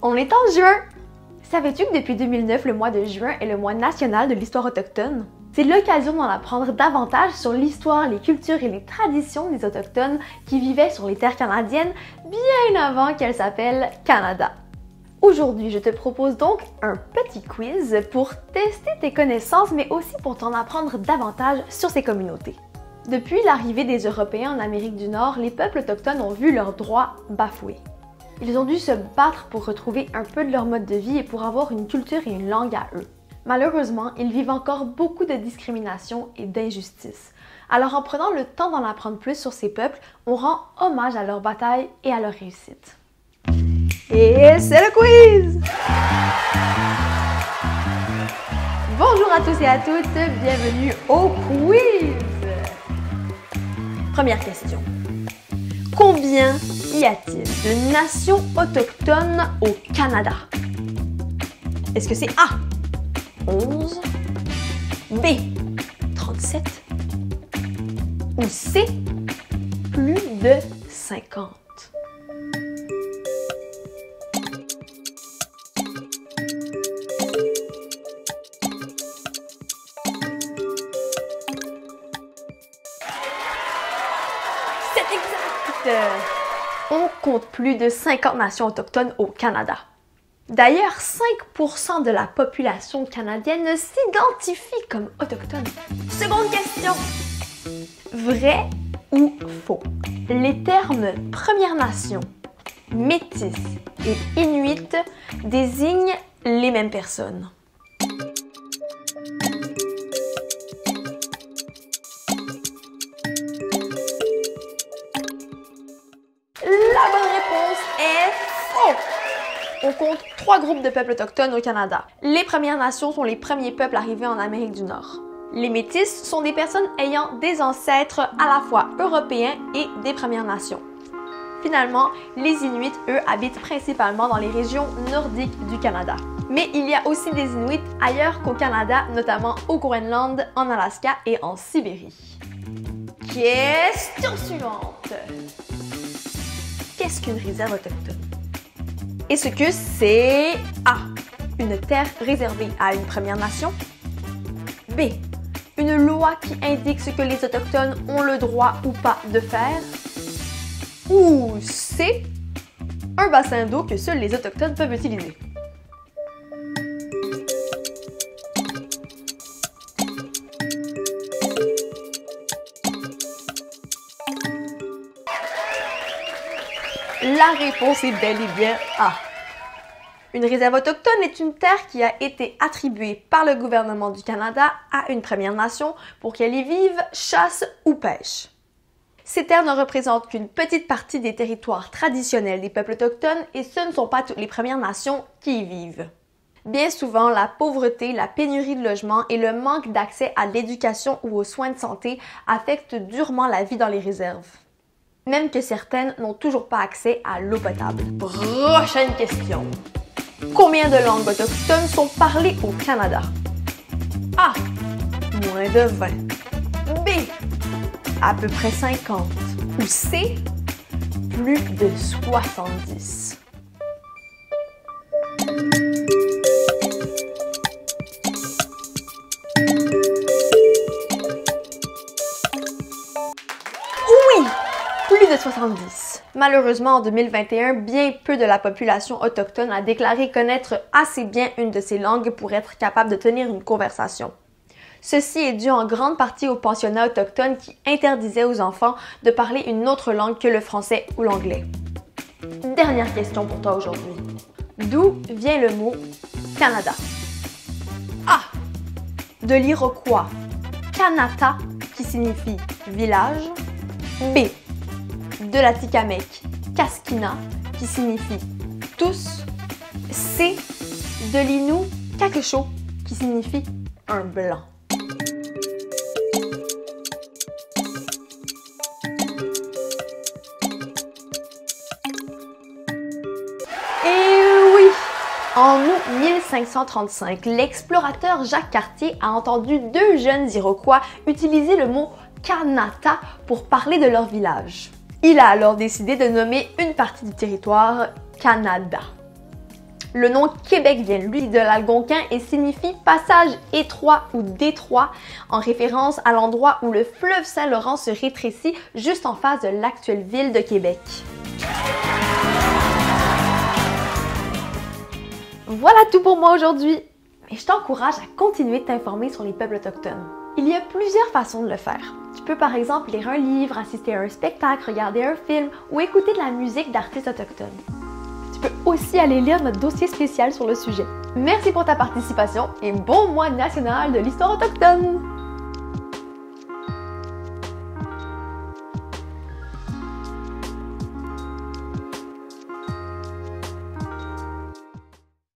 On est en juin! Savais-tu que depuis 2009, le mois de juin est le mois national de l'histoire autochtone? C'est l'occasion d'en apprendre davantage sur l'histoire, les cultures et les traditions des Autochtones qui vivaient sur les terres canadiennes bien avant qu'elles s'appellent Canada. Aujourd'hui, je te propose donc un petit quiz pour tester tes connaissances, mais aussi pour t'en apprendre davantage sur ces communautés. Depuis l'arrivée des Européens en Amérique du Nord, les peuples autochtones ont vu leurs droits bafoués. Ils ont dû se battre pour retrouver un peu de leur mode de vie et pour avoir une culture et une langue à eux. Malheureusement, ils vivent encore beaucoup de discrimination et d'injustice. Alors en prenant le temps d'en apprendre plus sur ces peuples, on rend hommage à leur bataille et à leur réussite. Et c'est le quiz! Bonjour à tous et à toutes, bienvenue au quiz! Première question. Combien y a-t-il de nations autochtones au Canada? Est-ce que c'est A, 11, B, 37 ou C, plus de 50? C'est exact! On compte plus de 50 nations autochtones au Canada. D'ailleurs, 5% de la population canadienne s'identifie comme autochtone. Seconde question. Vrai ou faux? Les termes Première Nation, Métis et Inuit désignent les mêmes personnes. La bonne réponse est faux! On compte 3 groupes de peuples autochtones au Canada. Les Premières Nations sont les premiers peuples arrivés en Amérique du Nord. Les Métis sont des personnes ayant des ancêtres à la fois européens et des Premières Nations. Finalement, les Inuits, eux, habitent principalement dans les régions nordiques du Canada. Mais il y a aussi des Inuits ailleurs qu'au Canada, notamment au Groenland, en Alaska et en Sibérie. Question suivante. Qu'est-ce qu'une réserve autochtone? Est-ce que c'est A, une terre réservée à une Première Nation? B, une loi qui indique ce que les Autochtones ont le droit ou pas de faire? Ou C, un bassin d'eau que seuls les Autochtones peuvent utiliser? La réponse est bel et bien A. Une réserve autochtone est une terre qui a été attribuée par le gouvernement du Canada à une Première Nation pour qu'elle y vive, chasse ou pêche. Ces terres ne représentent qu'une petite partie des territoires traditionnels des peuples autochtones et ce ne sont pas toutes les Premières Nations qui y vivent. Bien souvent, la pauvreté, la pénurie de logements et le manque d'accès à l'éducation ou aux soins de santé affectent durement la vie dans les réserves. Même que certaines n'ont toujours pas accès à l'eau potable. Prochaine question. Combien de langues autochtones sont parlées au Canada? A, moins de 20. B, à peu près 50. Ou C, plus de 70. Oui! Plus de 70. Malheureusement, en 2021, bien peu de la population autochtone a déclaré connaître assez bien une de ces langues pour être capable de tenir une conversation. Ceci est dû en grande partie aux pensionnats autochtones qui interdisaient aux enfants de parler une autre langue que le français ou l'anglais. Dernière question pour toi aujourd'hui. D'où vient le mot Canada? A, de l'iroquois Kanata qui signifie village. B, de l'Atikamekw Kaskina qui signifie tous. C, de l'Innu Kakesho qui signifie un blanc. Et oui! En août 1535, l'explorateur Jacques Cartier a entendu 2 jeunes Iroquois utiliser le mot Kanata pour parler de leur village. Il a alors décidé de nommer une partie du territoire Canada. Le nom Québec vient, lui, de l'algonquin et signifie passage étroit ou détroit, en référence à l'endroit où le fleuve Saint-Laurent se rétrécit juste en face de l'actuelle ville de Québec. Voilà tout pour moi aujourd'hui! Mais je t'encourage à continuer de t'informer sur les peuples autochtones. Il y a plusieurs façons de le faire. Tu peux par exemple lire un livre, assister à un spectacle, regarder un film ou écouter de la musique d'artistes autochtones. Tu peux aussi aller lire notre dossier spécial sur le sujet. Merci pour ta participation et bon mois national de l'histoire autochtone!